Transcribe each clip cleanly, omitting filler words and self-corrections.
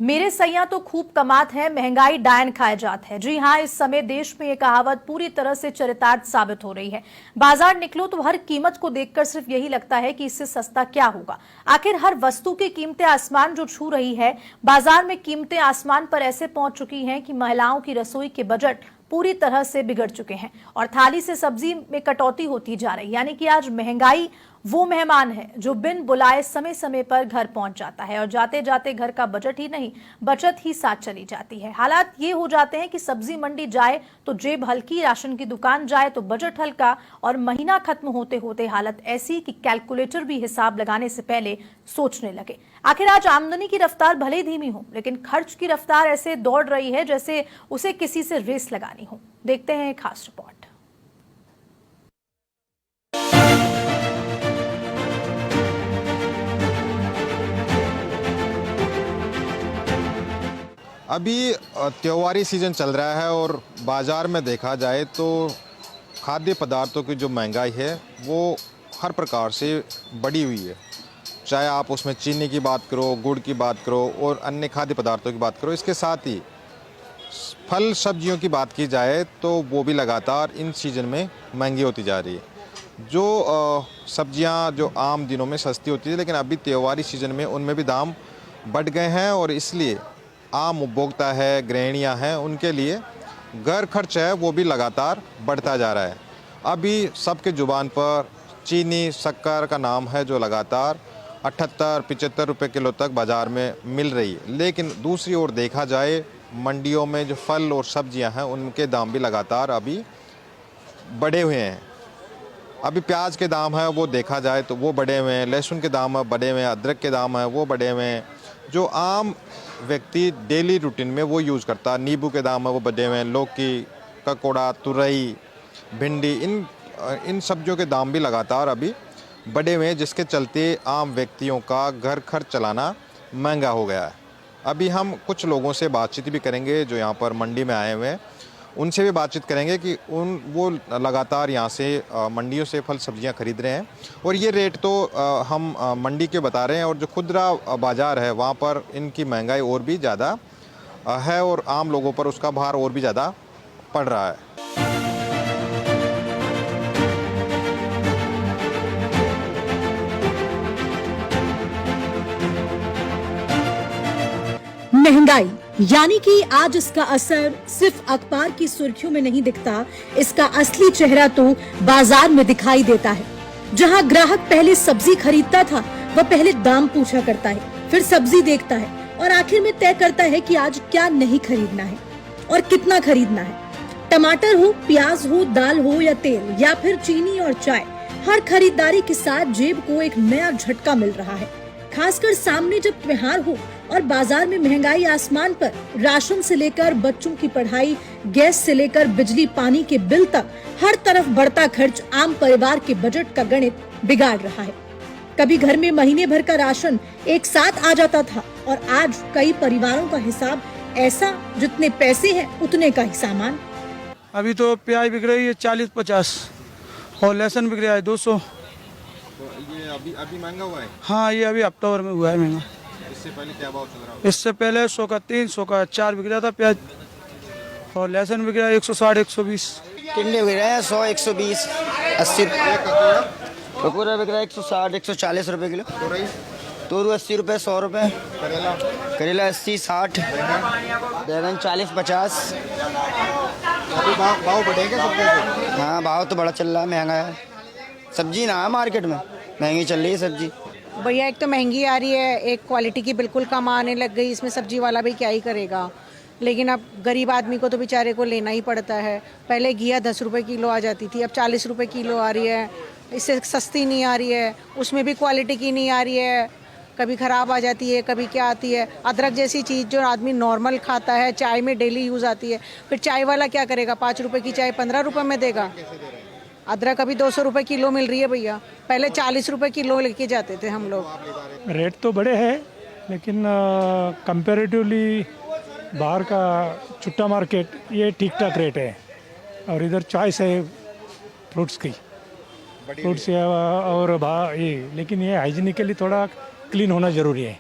मेरे सैया तो खूब कमात है, महंगाई डायन खाए जात है। जी हाँ, इस समय देश में ये कहावत पूरी तरह से चरितार्थ साबित हो रही है। बाजार निकलो तो हर कीमत को देखकर सिर्फ यही लगता है कि इससे सस्ता क्या होगा। आखिर हर वस्तु की कीमतें आसमान जो छू रही है, बाजार में कीमतें आसमान पर ऐसे पहुंच चुकी हैं कि महिलाओं की रसोई के बजट पूरी तरह से बिगड़ चुके हैं और थाली से सब्जी में कटौती होती जा रही। यानी कि आज महंगाई वो मेहमान है जो बिन बुलाए समय समय पर घर पहुंच जाता है और जाते जाते घर का बजट ही नहीं, बचत ही साथ चली जाती है। हालात ये हो जाते हैं कि सब्जी मंडी जाए तो जेब हल्की, राशन की दुकान जाए तो बजट हल्का और महीना खत्म होते होते हालत ऐसी कि कैलकुलेटर भी हिसाब लगाने से पहले सोचने लगे। आखिर आज आमदनी की रफ्तार भले ही धीमी हो, लेकिन खर्च की रफ्तार ऐसे दौड़ रही है जैसे उसे किसी से रेस लगानी हो। देखते हैं एक खास रिपोर्ट। अभी त्योहारी सीज़न चल रहा है और बाज़ार में देखा जाए तो खाद्य पदार्थों की जो महंगाई है वो हर प्रकार से बढ़ी हुई है। चाहे आप उसमें चीनी की बात करो, गुड़ की बात करो और अन्य खाद्य पदार्थों की बात करो। इसके साथ ही फल सब्जियों की बात की जाए तो वो भी लगातार इन सीज़न में महंगी होती जा रही है। जो सब्जियां जो आम दिनों में सस्ती होती थी, लेकिन अभी त्योहारी सीज़न में उनमें भी दाम बढ़ गए हैं और इसलिए आम उपभोक्ता है, गृहिणियाँ हैं, उनके लिए घर खर्च है वो भी लगातार बढ़ता जा रहा है। अभी सबके ज़ुबान पर चीनी, शक्कर का नाम है जो लगातार 78-75 रुपये किलो तक बाज़ार में मिल रही है। लेकिन दूसरी ओर देखा जाए मंडियों में जो फल और सब्जियां हैं उनके दाम भी लगातार अभी बढ़े हुए हैं। अभी प्याज के दाम है वो देखा जाए तो वो बढ़े हुए हैं, लहसुन के दाम बढ़े हुए हैं, अदरक के दाम है वो बढ़े हुए हैं। जो आम व्यक्ति डेली रूटीन में वो यूज़ करता है, नींबू के दाम है वो बढ़े हुए हैं, लौकी, ककोड़ा, तुरई, भिंडी, इन सब्जियों के दाम भी लगातार अभी बढ़े हुए हैं, जिसके चलते आम व्यक्तियों का घर खर्च चलाना महंगा हो गया है। अभी हम कुछ लोगों से बातचीत भी करेंगे जो यहाँ पर मंडी में आए हुए हैं, उनसे भी बातचीत करेंगे कि वो लगातार यहाँ से मंडियों से फल सब्जियाँ खरीद रहे हैं और ये रेट तो हम मंडी के बता रहे हैं और जो खुदरा बाज़ार है वहाँ पर इनकी महंगाई और भी ज़्यादा है और आम लोगों पर उसका भार और भी ज़्यादा पड़ रहा है। महंगाई यानी कि आज इसका असर सिर्फ अखबार की सुर्खियों में नहीं दिखता, इसका असली चेहरा तो बाजार में दिखाई देता है। जहां ग्राहक पहले सब्जी खरीदता था, वह पहले दाम पूछा करता है, फिर सब्जी देखता है और आखिर में तय करता है कि आज क्या नहीं खरीदना है और कितना खरीदना है। टमाटर हो, प्याज हो, दाल हो या तेल या फिर चीनी और चाय, हर खरीदारी के साथ जेब को एक नया झटका मिल रहा है। खासकर सामने जब त्योहार हो और बाजार में महंगाई आसमान पर, राशन से लेकर बच्चों की पढ़ाई, गैस से लेकर बिजली पानी के बिल तक हर तरफ बढ़ता खर्च आम परिवार के बजट का गणित बिगाड़ रहा है। कभी घर में महीने भर का राशन एक साथ आ जाता था और आज कई परिवारों का हिसाब ऐसा, जितने पैसे हैं उतने का ही सामान। अभी तो प्याज बिक रही है 40-50 और लहसुन बिक रहा है 200। तो ये अभी महंगा हुआ है? हाँ, ये अभी हफ्ता भर में हुआ है महंगा। इससे पहले क्या भाव चल रहा है? इससे पहले 100 का 3, 100 का 4 बिक रहा था प्याज और लहसुन बिक रहा है 160-120। टिंडे बिक रहे हैं 100, 120, 80 रुपये। कपूरा बिक रहा है 160, 140 रुपये किलो। तोरू 80 रुपये, 100 रुपये। करेला 80, 60। बैगन 40, 50। अभी भाव बढ़ेगा सब्जी? हाँ, भाव तो बड़ा चल रहा है, महंगा है सब्जी ना है, मार्केट में महंगी चल रही है सब्जी। भैया एक तो महंगी आ रही है, एक क्वालिटी की बिल्कुल कम आने लग गई, इसमें सब्जी वाला भी क्या ही करेगा। लेकिन अब गरीब आदमी को तो बेचारे को लेना ही पड़ता है। पहले घिया 10 रुपये किलो आ जाती थी, अब 40 रुपये किलो आ रही है। इससे सस्ती नहीं आ रही है, उसमें भी क्वालिटी की नहीं आ रही है, कभी ख़राब आ जाती है, कभी क्या आती है। अदरक जैसी चीज़ जो आदमी नॉर्मल खाता है, चाय में डेली यूज़ आती है, फिर चाय वाला क्या करेगा? 5 रुपये की चाय 15 रुपये में देगा। अदरक अभी 200 रुपये किलो मिल रही है भैया, पहले 40 रुपये किलो लेके जाते थे हम लोग। रेट तो बड़े हैं, लेकिन कंपैरेटिवली बाहर का छुट्टा मार्केट ये ठीक ठाक रेट है और इधर चॉइस है फ्रूट्स बढ़ी और ये लेकिन ये हाइजीनिकली थोड़ा क्लीन होना ज़रूरी है।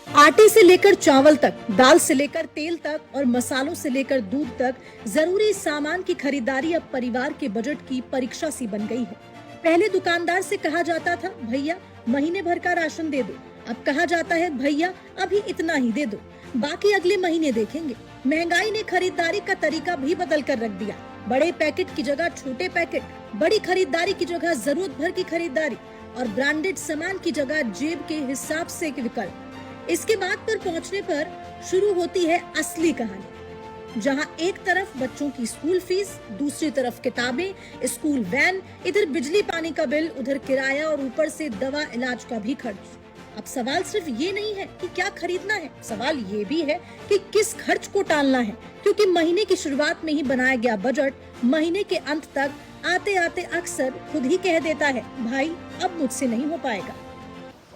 आटे से लेकर चावल तक, दाल से लेकर तेल तक और मसालों से लेकर दूध तक जरूरी सामान की खरीदारी अब परिवार के बजट की परीक्षा सी बन गई है। पहले दुकानदार से कहा जाता था भैया महीने भर का राशन दे दो, अब कहा जाता है भैया अभी इतना ही दे दो, बाकी अगले महीने देखेंगे। महंगाई ने खरीदारी का तरीका भी बदल कर रख दिया। बड़े पैकेट की जगह छोटे पैकेट, बड़ी खरीदारी की जगह जरूरत भर की खरीदारी और ब्रांडेड सामान की जगह जेब के हिसाब से एक विकल्प। इसके बाद पर पहुंचने पर शुरू होती है असली कहानी, जहां एक तरफ बच्चों की स्कूल फीस, दूसरी तरफ किताबें, स्कूल वैन, इधर बिजली पानी का बिल, उधर किराया और ऊपर से दवा इलाज का भी खर्च। अब सवाल सिर्फ ये नहीं है कि क्या खरीदना है, सवाल ये भी है कि किस खर्च को टालना है, क्योंकि महीने की शुरुआत में ही बनाया गया बजट महीने के अंत तक आते आते अक्सर खुद ही कह देता है भाई अब मुझसे नहीं हो पाएगा।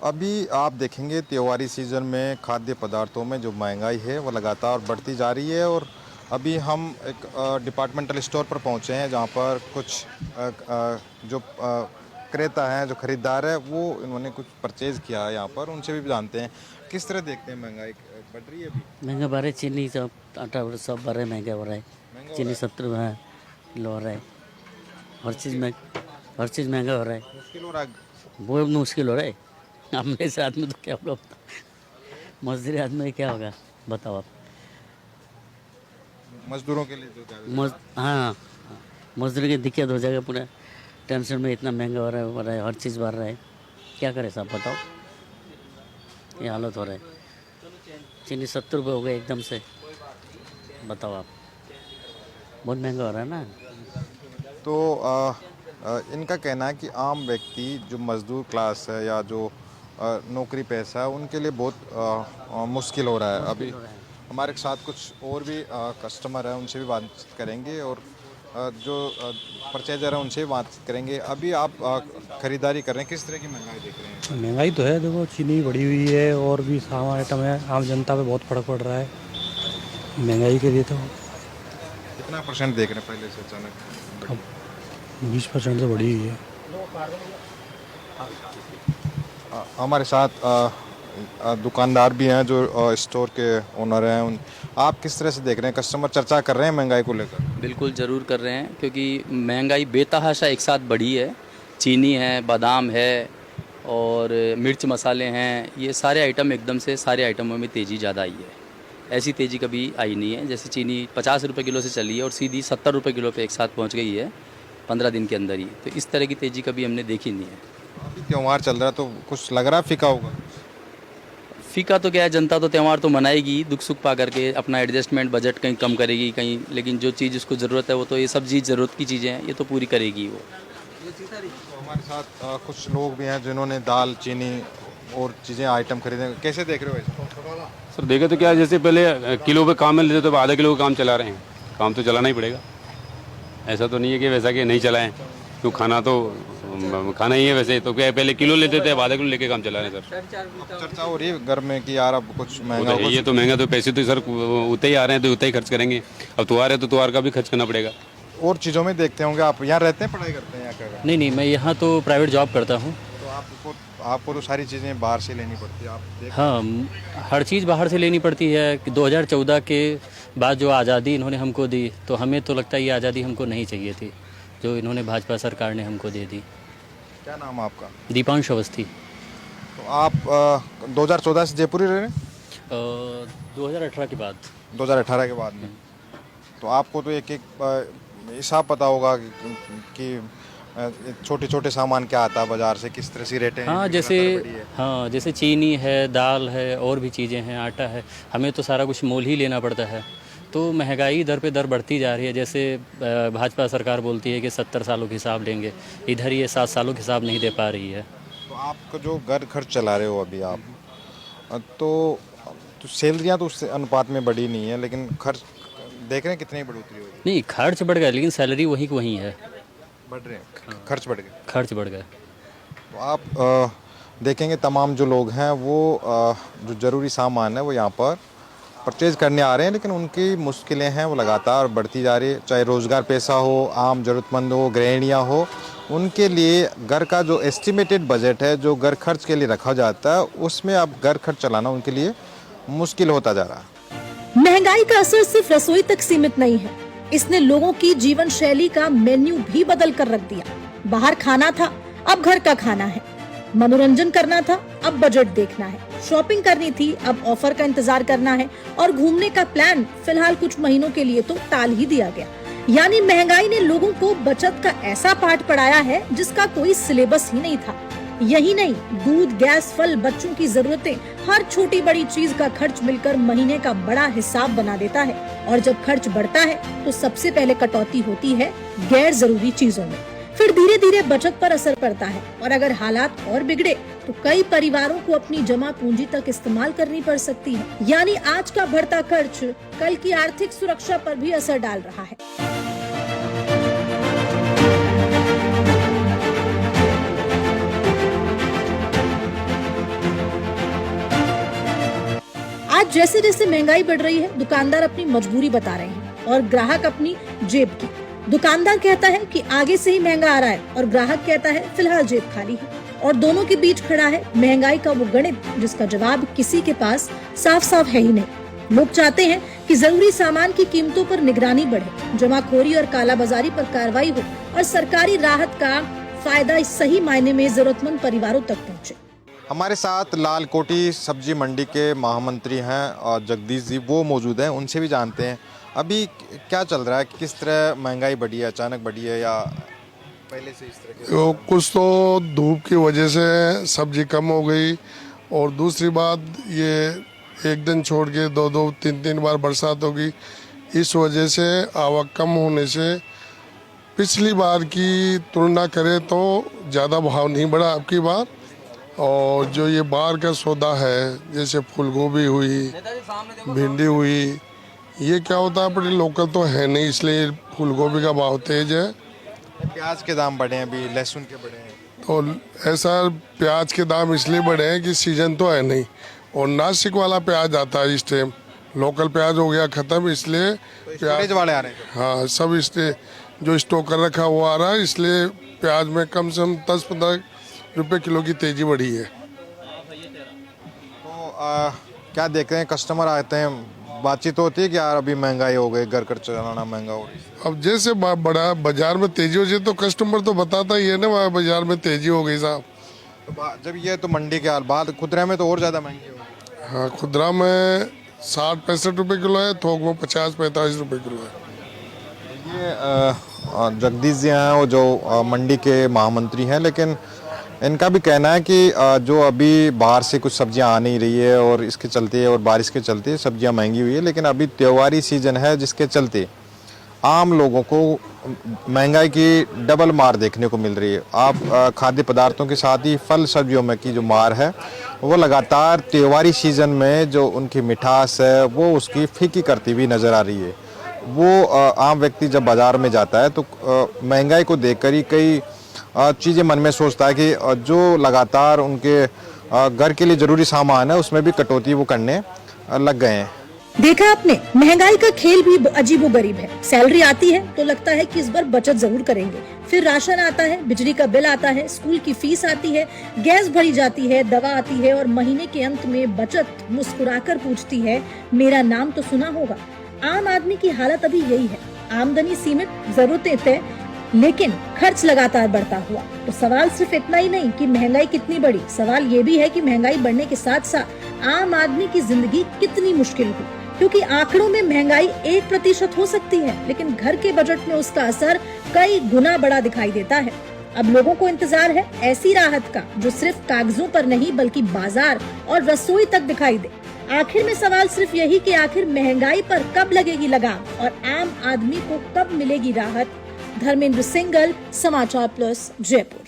अभी आप देखेंगे त्योहारी सीज़न में खाद्य पदार्थों में जो महंगाई है वो लगातार बढ़ती जा रही है। और अभी हम एक डिपार्टमेंटल स्टोर पर पहुंचे हैं जहां पर कुछ जो क्रेता हैं, जो खरीदार है, वो इन्होंने कुछ परचेज़ किया है यहाँ पर। उनसे भी जानते हैं किस तरह देखते हैं महंगाई बढ़ रही है अभी। महंगा बढ़ रहा है, चीनी सब आटा सब बढ़ रहा है, महंगा हो रहा है। चीनी 70 किलो हो रहा है, हर चीज़ महंगा हो रहा है। मुश्किल हो रहा है, वो मुश्किल हो रहा है। हम ऐसे आदमी तो क्या होगा, मजदूरी आदमी में क्या होगा बताओ आप। मजदूरों के लिए तो हाँ, मजदूरी की दिक्कत हो जाएगा, पूरा टेंशन में इतना महंगा हो रहा है, हर चीज़ बढ़ रहा है, क्या करें साहब बताओ, ये हालत हो रहा है। चीनी 70 रुपये हो गए एकदम से, बताओ आप, बहुत महंगा हो रहा है ना। तो इनका कहना है कि आम व्यक्ति जो मजदूर क्लास है या जो नौकरी पैसा है उनके लिए बहुत मुश्किल हो रहा है। अभी हमारे साथ कुछ और भी कस्टमर हैं, उनसे भी बात करेंगे और जो परचेजर है उनसे भी बात करेंगे। अभी आप खरीदारी कर रहे हैं, किस तरह की महंगाई देख रहे हैं? महंगाई तो है, देखो चीनी बढ़ी हुई है और भी सामान आइटम है, आम जनता पे बहुत फर्क पड़ रहा है महंगाई के लिए। तो कितना परसेंट देख रहे हैं पहले से अचानक? 20% से बढ़ी हुई है। हमारे साथ दुकानदार भी हैं जो स्टोर के ओनर हैं। आप किस तरह से देख रहे हैं, कस्टमर चर्चा कर रहे हैं महंगाई को लेकर? बिल्कुल ज़रूर कर रहे हैं, क्योंकि महंगाई बेतहाशा एक साथ बढ़ी है। चीनी है, बादाम है और मिर्च मसाले हैं, ये सारे आइटम एकदम से सारे आइटमों में तेज़ी ज़्यादा आई है। ऐसी तेज़ी कभी आई नहीं है। जैसे चीनी 50 रुपये किलो से चली है और सीधी 70 रुपये किलो पे एक साथ पहुंच गई है 15 दिन के अंदर ही। तो इस तरह की तेज़ी कभी हमने देखी नहीं है। अभी त्यौहार चल रहा है तो कुछ लग रहा है फीका होगा? फीका तो क्या है, जनता तो त्यौहार तो मनाएगी, दुख सुख पा करके अपना एडजस्टमेंट बजट कहीं कम करेगी कहीं, लेकिन जो चीज़ उसको ज़रूरत है वो तो ये सब चीज़ ज़रूरत की चीज़ें हैं, ये तो पूरी करेगी वो। तो हमारे साथ कुछ लोग भी हैं जिन्होंने दाल, चीनी और चीज़ें आइटम खरीदे, कैसे देख रहे हो ऐसे? सर देखे तो क्या, जैसे पहले किलो पे काम में लेते तो आधा किलो का काम चला रहे हैं, काम तो चलाना ही पड़ेगा। ऐसा तो नहीं है कि वैसा कि नहीं चलाएं, तो खाना ही है वैसे तो। क्या पहले किलो लेते थे, अब आधा किलो लेके काम चला रहे हैं सर। चर्चा हो रही है घर में कि यार अब कुछ महंगा होगा। ये तो महंगा, तो पैसे तो सर उतने ही आ रहे हैं तो उतना ही खर्च करेंगे। अब त्योहार है तो त्योहार का भी खर्च करना पड़ेगा। और चीज़ों में देखते होंगे आप, यहाँ रहते हैं, पढ़ाई करते हैं यहाँ क्या? नहीं, मैं यहाँ तो प्राइवेट जॉब करता हूँ। तो आपको तो सारी चीज़ें बाहर से लेनी पड़ती है, आप हाँ, हर चीज़ बाहर से लेनी पड़ती है। 2014 के बाद जो आज़ादी इन्होंने हमको दी, तो हमें तो लगता है ये आज़ादी हमको नहीं चाहिए थी जो इन्होंने भाजपा सरकार ने हमको दे दी। क्या नाम है आपका? दीपांश अवस्थी। तो आप 2014 से जयपुर ही रह रहे हैं? 2018 के बाद। 2018 के बाद में तो आपको तो एक हिसाब पता होगा कि छोटे छोटे सामान क्या आता है बाज़ार से, किस तरह से रेट हैं? हाँ, जैसे चीनी है, दाल है और भी चीज़ें हैं, आटा है, हमें तो सारा कुछ मोल ही लेना पड़ता है। तो महंगाई दर पे दर बढ़ती जा रही है। जैसे भाजपा सरकार बोलती है कि 70 सालों के हिसाब लेंगे, इधर ये 7 सालों के हिसाब नहीं दे पा रही है। तो आपका जो घर खर्च चला रहे हो अभी आप, तो सैलरियाँ तो उससे अनुपात में बढ़ी नहीं है, लेकिन खर्च देख रहे हैं कितनी बढ़ोतरी होगी? नहीं, खर्च बढ़ गया लेकिन सैलरी वही की वही है। बढ़ रहे हैं, खर्च बढ़ गए। खर्च बढ़ गए। तो आप देखेंगे तमाम जो लोग हैं वो जो ज़रूरी सामान है वो यहाँ पर परचेज़ करने आ रहे हैं, लेकिन उनकी मुश्किलें हैं वो लगातार बढ़ती जा रही है। चाहे रोज़गार पैसा हो, आम ज़रूरतमंद हो, गृहिणियाँ हो, उनके लिए घर का जो एस्टिमेटेड बजट है, जो घर खर्च के लिए रखा जाता है, उसमें अब घर खर्च चलाना उनके लिए मुश्किल होता जा रहा है। महंगाई का असर सिर्फ रसोई तक सीमित नहीं है, इसने लोगों की जीवन शैली का मेन्यू भी बदल कर रख दिया। बाहर खाना था, अब घर का खाना है। मनोरंजन करना था, अब बजट देखना है। शॉपिंग करनी थी, अब ऑफर का इंतजार करना है। और घूमने का प्लान फिलहाल कुछ महीनों के लिए तो टाल ही दिया गया। यानी महंगाई ने लोगों को बचत का ऐसा पाठ पढ़ाया है जिसका कोई सिलेबस ही नहीं था। यही नहीं, दूध, गैस, फल, बच्चों की जरूरतें, हर छोटी बड़ी चीज का खर्च मिलकर महीने का बड़ा हिसाब बना देता है। और जब खर्च बढ़ता है तो सबसे पहले कटौती होती है गैर जरूरी चीजों में, फिर धीरे धीरे बचत पर असर पड़ता है। और अगर हालात और बिगड़े तो कई परिवारों को अपनी जमा पूंजी तक इस्तेमाल करनी पड़ सकती है। यानी आज का बढ़ता खर्च कल की आर्थिक सुरक्षा पर भी असर डाल रहा है। आज जैसे जैसे महंगाई बढ़ रही है, दुकानदार अपनी मजबूरी बता रहे हैं और ग्राहक अपनी जेब की। दुकानदार कहता है कि आगे से ही महंगा आ रहा है और ग्राहक कहता है फिलहाल जेब खाली है। और दोनों के बीच खड़ा है महंगाई का वो गणित जिसका जवाब किसी के पास साफ साफ है ही नहीं। लोग चाहते हैं कि जरूरी सामान की कीमतों पर निगरानी बढ़े, जमाखोरी और कालाबाजारी पर कार्रवाई हो और सरकारी राहत का फायदा सही मायने में जरूरतमंद परिवारों तक पहुँचे। हमारे साथ लाल कोटी सब्जी मंडी के महामंत्री हैं और जगदीश जी, वो मौजूद हैं। उनसे भी जानते हैं अभी क्या चल रहा है, किस तरह महंगाई बढ़ी है, अचानक बढ़ी है या पहले से इस तरह की? कुछ तो धूप की वजह से सब्जी कम हो गई और दूसरी बात ये एक दिन छोड़ के दो तीन बार बरसात होगी, इस वजह से आवक कम होने से पिछली बार की तुलना करें तो ज़्यादा भाव नहीं बढ़ा अब की बार। और जो ये बाहर का सौदा है जैसे फूलगोभी हुई, भिंडी हुई, ये क्या होता है अपने लोकल तो है नहीं, इसलिए फूलगोभी का भाव तेज है। प्याज के दाम बढ़े हैं, अभी लहसुन के बढ़े हैं, तो ऐसा प्याज के दाम इसलिए बढ़े हैं कि सीजन तो है नहीं और नासिक वाला प्याज आता है इस टाइम, लोकल प्याज हो गया ख़त्म, इसलिए प्याज वाले आ रहे हैं। हाँ, सब इसलिए जो स्टॉक कर रखा हुआ आ रहा है, इसलिए प्याज में कम से कम 10-15 रुपये किलो की तेजी बढ़ी है। तो क्या देख रहे हैं, कस्टमर आते हैं, बातचीत होती है कि यार अभी महंगाई हो गई, घर खर्च चलाना महंगा हो रही है। अब जैसे बड़ा बाजार में तेजी हो जाए तो कस्टमर तो बताता ही है ना, वहाँ बाजार में तेजी हो गई साहब। तो जब ये तो मंडी के हाल, बाद खुदरा में तो और ज़्यादा महंगी होगी। हाँ, खुदरा में 60-65 रुपये किलो है, थोक में 50-45 रुपये किलो है। ये जगदीश जी हैं, वो जो मंडी के महामंत्री हैं, लेकिन इनका भी कहना है कि जो अभी बाहर से कुछ सब्जियां आ नहीं रही है और इसके चलते और बारिश के चलते सब्जियां महंगी हुई है, लेकिन अभी त्योहारी सीजन है जिसके चलते आम लोगों को महंगाई की डबल मार देखने को मिल रही है। आप खाद्य पदार्थों के साथ ही फल सब्जियों में की जो मार है वो लगातार त्योहारी सीजन में जो उनकी मिठास है वो उसकी फीकी करती हुई नज़र आ रही है। वो आम व्यक्ति जब बाज़ार में जाता है तो महंगाई को देखकर ही कई चीज़ें मन में सोचता है कि जो लगातार उनके घर के लिए ज़रूरी सामान है उसमें भी कटौती वो करने लग गए हैं। देखा आपने, महंगाई का खेल भी अजीबोगरीब है। सैलरी आती है तो लगता है कि इस बार बचत जरूर करेंगे, फिर राशन आता है, बिजली का बिल आता है, स्कूल की फीस आती है, गैस भरी जाती है, दवा आती है और महीने के अंत में बचत मुस्कुराकर पूछती है मेरा नाम तो सुना होगा। आम आदमी की हालत अभी यही है, आमदनी सीमित, जरूरतें तय, लेकिन खर्च लगातार बढ़ता हुआ। तो सवाल सिर्फ इतना ही नहीं कि महंगाई कितनी बढ़ी, सवाल ये भी है कि महंगाई बढ़ने के साथ साथ आम आदमी की जिंदगी कितनी मुश्किल हुई। क्योंकि आंकड़ों में महंगाई 1% हो सकती है, लेकिन घर के बजट में उसका असर कई गुना बड़ा दिखाई देता है। अब लोगों को इंतजार है ऐसी राहत का जो सिर्फ कागजों पर नहीं बल्कि बाजार और रसोई तक दिखाई दे। आखिर में सवाल सिर्फ यही कि आखिर महंगाई पर कब लगेगी लगाम और आम आदमी को कब मिलेगी राहत। धर्मेंद्र सिंगल, समाचार प्लस, जयपुर।